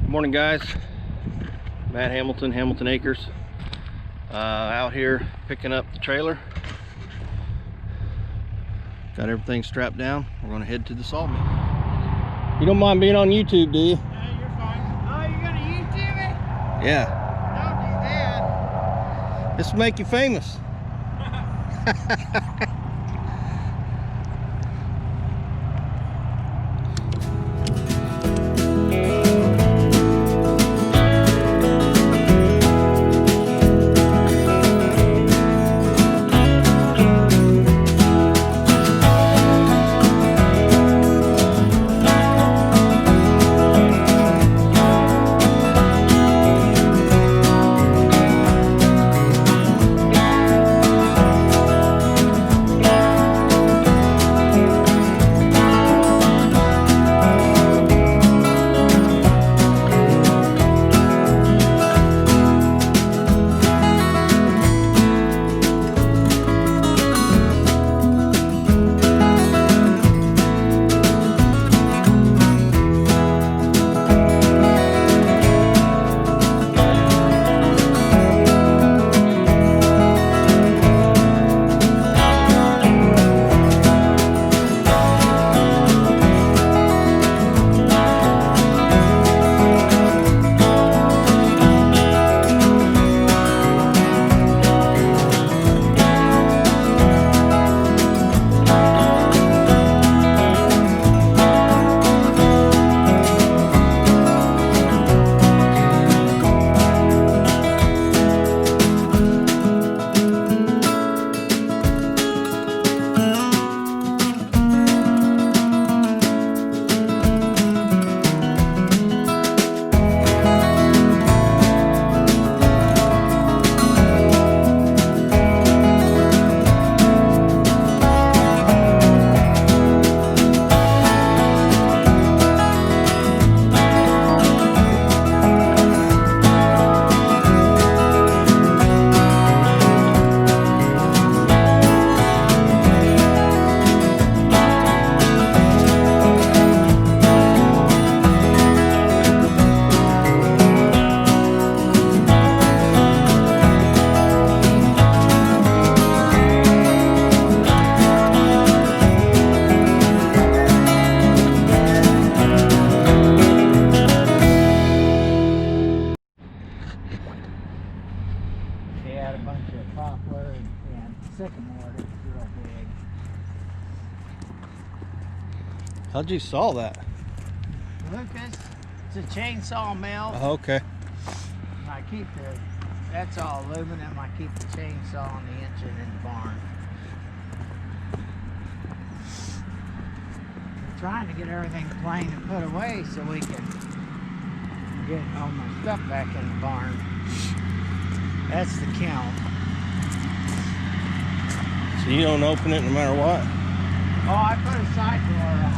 Good morning, guys. Matt Hamilton, Hamilton Acres, out here picking up the trailer. Got everything strapped down. We're gonna head to the sawmill. You don't mind being on YouTube, do you? Yeah, you're fine. Oh, you're gonna YouTube it? Yeah. Don't do that. This will make you famous. They had a bunch of poplar and sycamore that was real big. How'd you saw that? Lucas, it's a chainsaw mill. Oh, okay. I keep that's all aluminum. I keep the chainsaw and the engine in the barn. I'm trying to get everything plain and put away so we can get all my stuff back in the barn. That's the kiln. So you don't open it no matter what? Oh, I put a side door on.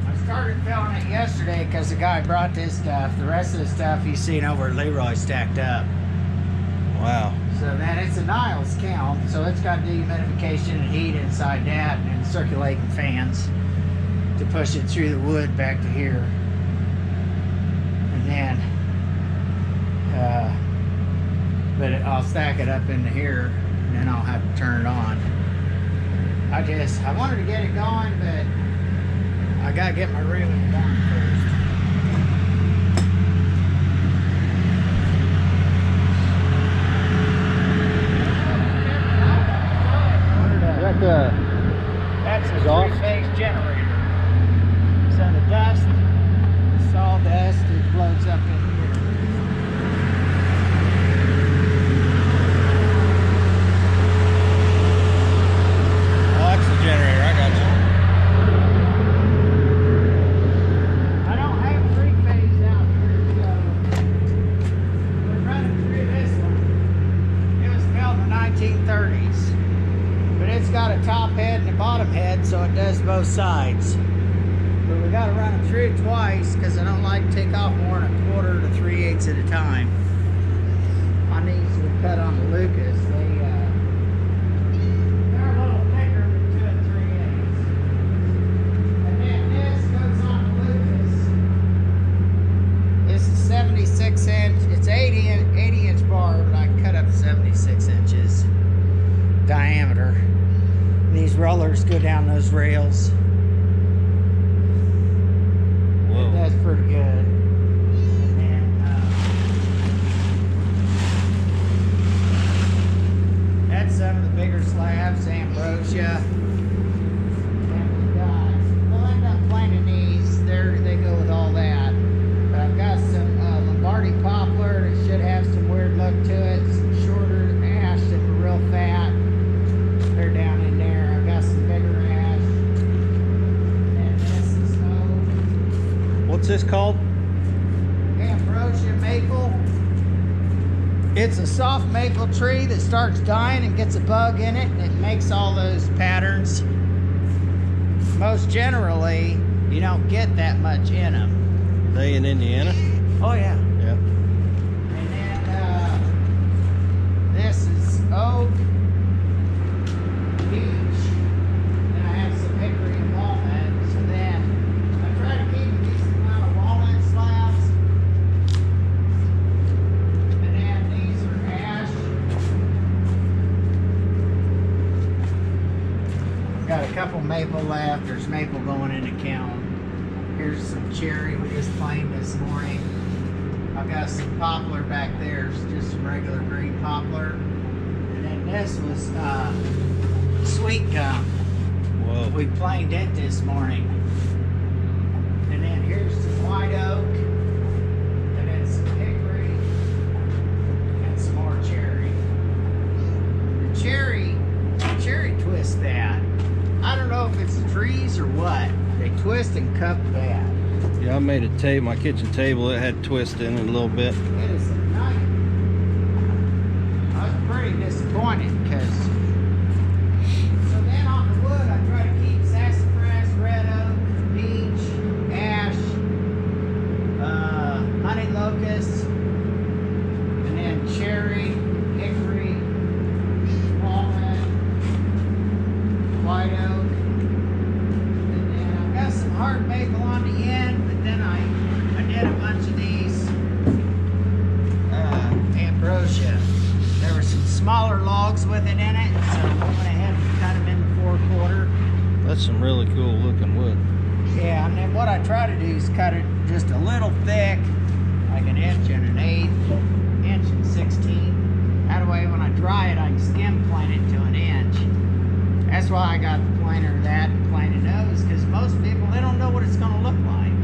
I started filling it yesterday because the guy brought this stuff. The rest of the stuff he's seen over at Leroy stacked up. Wow. So then it's a Niles kiln, so it's got dehumidification and heat inside that and circulating fans to push it through the wood back to here. And then, I'll stack it up into here and then I'll have to turn it on. I wanted to get it going, but I gotta get my room in the barn first. That's a exhaust? three-phase generator. So the dust, the sawdust, it floats up in here. Oh, that's the generator. I got you. I don't have three-phase out here, so we're running through this one. It was built in the 1930s. But it's got a top head and a bottom head, so it does both sides. But we gotta run them through twice because I don't like to take off more than 1/4 to 3/8 at a time. My knees were cut on the Lucas. rollers go down those rails. Whoa. That's pretty good. And then, that's some of the bigger slabs, ambrosia. And we'll end up planing these. They go with all that. But I've got some Lombardy poplar that should have some weird look to it. Some shorter ash that were real fat. They're down in there. I've got some bigger ash. And this is oak. What's this called? Ambrosia maple. It's a soft maple tree that starts dying and gets a bug in it, and it makes all those patterns. Most generally, you don't get that much in them. Are they in Indiana? Oh yeah. Yeah. And then this is oak, beech, and I have some hickory and walnut. So then I try to keep a decent amount of walnut slabs. And then these are ash. Got a couple maple left. There's maple going into kiln. Here's some cherry we just planed this morning. I've got some poplar back there, it's just some regular green poplar. And then this was sweet gum. Whoa. We planed it this morning. And then here's some white oak. And then some hickory. And some more cherry. The cherry twists that. I don't know if it's the trees or what. They twist and cup bad. Yeah, I made a table, my kitchen table, it had twist in it a little bit. It is a night. I was pretty disappointed because. So then on the wood, I try to keep sassafras, red oak, beech, ash, honey locust, and then cherry, hickory, walnut, white oak. Some hard maple on the end, but then I did a bunch of these ambrosia. There were some smaller logs with it in it, so I went ahead and cut them into 4/4. That's some really cool looking wood. Yeah, and then what I try to do is cut it just a little thick, like 1 inch and 1/8, 1 inch and 16. That way when I dry it, I can skim plane it to 1 inch. That's why I got the planer of that and planer nose, because most people, they don't know what it's going to look like.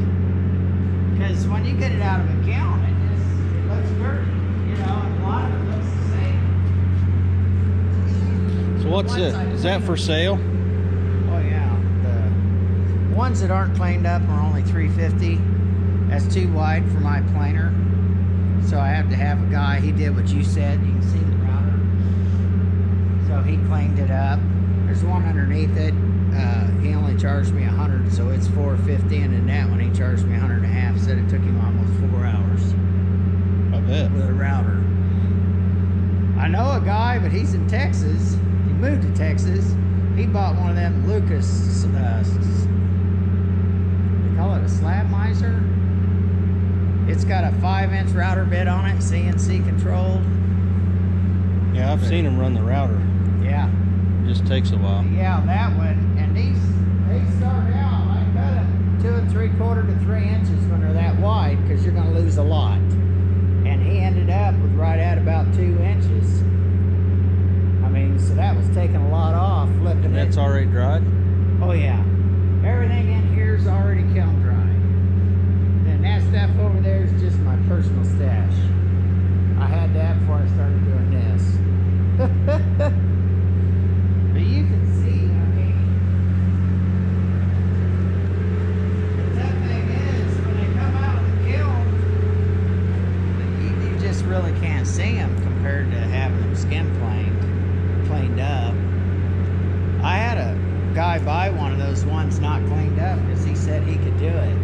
Because when you get it out of a kiln, it looks dirty, you know, and a lot of it looks the same. So what's it? Is that for sale? Oh yeah. The ones that aren't planed up are only $3.50. That's too wide for my planer. So I have to have a guy, he did what you said, you can see the router. So he cleaned it up. There's one underneath it. He only charged me $100, so it's $4.50, and in that one he charged me $150. Said it took him almost 4 hours. I bet. With a router. I know a guy, but he's in Texas. He moved to Texas. He bought one of them Lucas. They call it a slab miser. It's got a 5-inch router bit on it, CNC controlled. Yeah, I've seen him run the router. Yeah. It just takes a while. Yeah, that one. And these, they start out, I cut them 2 3/4 to 3 inches when they're that wide, because you're going to lose a lot. And he ended up with right at about 2 inches. I mean, so that was taking a lot off, flipping And that's it. already dried? Oh yeah. Everything in here is already kiln dry. And that stuff over there is just my personal stash. I had that before I started doing this. But you can see, I mean, the tough thing is, when they come out of the kiln, you just really can't see them compared to having them skin cleaned up. I had a guy buy one of those ones not cleaned up because he said he could do it.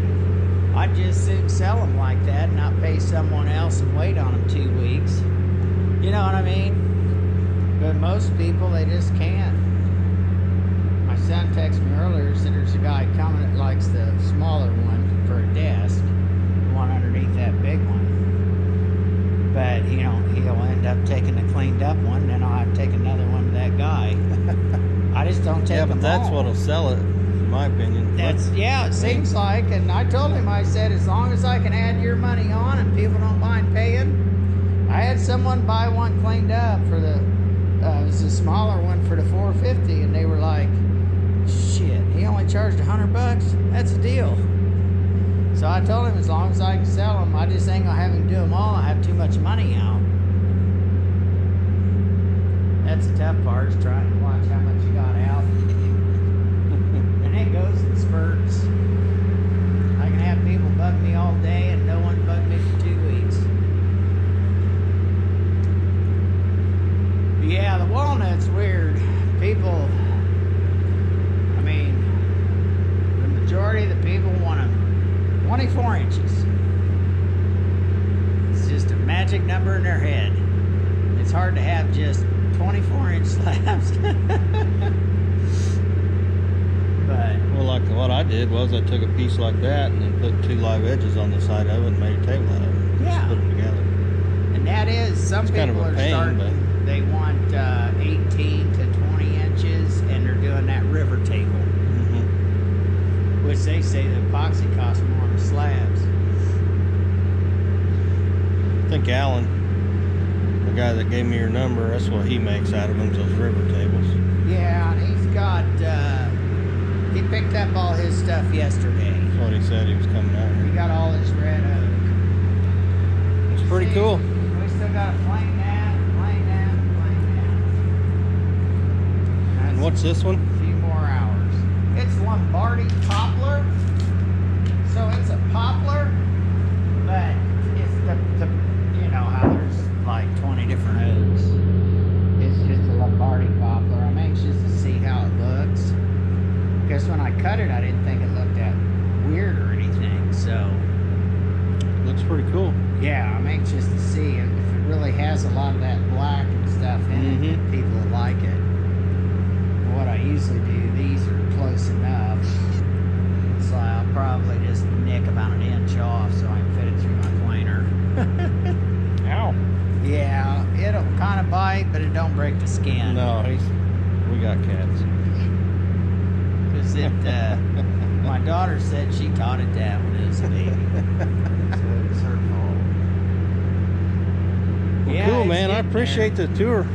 I'd just soon sell them like that and not pay someone else and wait on them 2 weeks. You know what I mean? But most people, they just can't. My son texted me earlier, said there's a guy coming that likes the smaller one for a desk, the one underneath that big one. But, he'll end up taking the cleaned up one, then I'll have to take another one to that guy. I I just don't take Yeah, them but that's home. what'll sell it, in my opinion. Yeah, it seems like. And I told him, I said, as long as I can add your money on and people don't mind paying. I had someone buy one cleaned up for the, it was a smaller one for the 450, and they were like, shit, he only charged $100? That's a deal. So I told him, as long as I can sell them, I just ain't gonna have him do them all. I have too much money out. That's the tough part, is trying to watch how much you got out. And it goes in spurts. I can have people bug me all day and no one bug me for 2 weeks. But yeah, the walnut's weird. People, I mean, the majority of the people want them 24 inches. It's just a magic number in their head. It's hard to have just 24-inch slabs. But Well, like what I did was I took a piece like that and then put 2 live edges on the side of it and made a table out of it. Yeah. Just put them together. and that is, some It's people kind of a are pain, starting, but- they want 18 to 20 inches, and they're doing that river table, Mm-hmm. which they say the epoxy costs more than slabs. I think Alan, the guy that gave me your number, that's what he makes out of them, those river tables. Yeah, and he's got, he picked up all his stuff yesterday. That's what he said he was coming out He here. got all his red oak. It's pretty See, cool. We still got to plane that, plane that, plane that. And what's this one? A few more hours. It's Lombardy poplar. So it's a poplar, but it's the you know how there's like 20 different oaks. It's just a Lombardy poplar. I'm anxious to see how it looks. Because when I cut it, I didn't think it looked that weird or anything. So Looks pretty cool. yeah, I'm anxious to see if it really has a lot of that black and stuff in it. Mhm. That people will like it. What I usually do, these are close enough. So I'll probably just nick about an inch off so I can fit it through my planer. Ow. Yeah, it'll kind of bite, but it don't break the skin. No, we got cats. Because it, my daughter said she taught it that when it was a baby. So it was her fault. Well, Yeah, cool, it's man. I getting appreciate the tour.